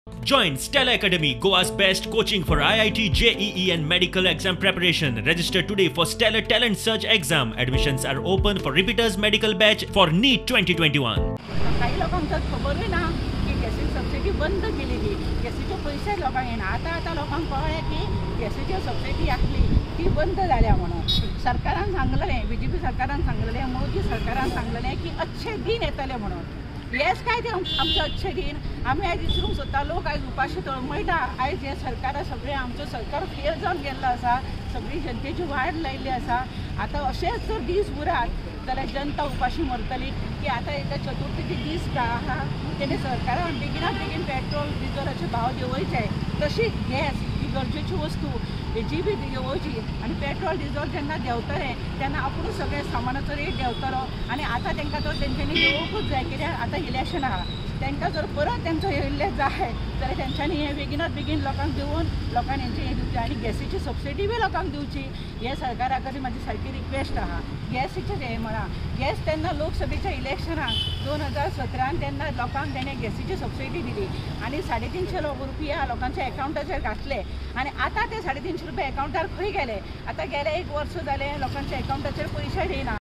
Join Stella Academy, Goa's best coaching for IIT, JEE and medical exam preparation. Register today for Stellar Talent Search exam. Admissions are open for repeaters medical batch for NEET 2021. काही लोकांना खबर ना की गॅसीची subsidy बंद केलेली, गॅसीचे पैसे लोकांक येना. आता लोकांक कळ्ळें की गॅसीची सबसिडी आसली ती बंद जाल्या म्हणून. सरकारान सांगलेलें, BJP सरकारान सांगलेलें, मोदी सरकारान सांगलेलें की अच्छे दिन येतले म्हणून. हेच काय ते आमचे अच्छे दिन. आम्ही आयज विचारूंक सोदता, लोक आयज उपाशी तळमळटा. आयज हे सरकार सगळें आमचो सरकार फेल जावन गेल्लो आसा, सगळी जनतेची वाट लायिल्ली आसा. आतां अशेंच जर दीस उरात जाल्यार जनता उपाशी मरतली. की आतां एका चतुर्थीचे दीस आहा तेणे सरकारान बेगिनात बेगीन पेट्रोल डिझलाचे भाव देंवयचे. तशीच गॅस ही गरजेची वस्तू हेजी बी देंवोवची. आनी पेट्रोल डिझल जेन्ना देंवतले तेन्ना आपूण सगळे सामानाचो रेट देंवतलो. आनी आतां तांकां तर तेंच्यांनी देंवोवंकूच जाय, कित्याक आतां इलेक्शन आहा. तांकां जर परत तेंचो येयल्ले जाय जाल्यार तेंच्यांनी हें बेगिनात बेगीन लोकांक दिवन लोकांनी हेंचें हें दिवचें. आनी गॅसीची सबसिडी बी लोकांक दिवची. हे सरकारा कडेन म्हाजी सारकी रिक्वेस्ट आहा. गॅसीचें हें म्हणा, गॅस तेन्ना लोकसभेच्या इलेक्शनाक 2017 तेन्ना लोकांक तेणें गॅसीची सबसिडी दिली आनी 350 रुपया लोकांच्या एकावंटाचेर घातले. आनी आतां ते 350 रुपया एकावंटार खंय गेले? आतां गेले 1 वर्स जालें लोकांच्या एकावंटाचेर पयशे येयना.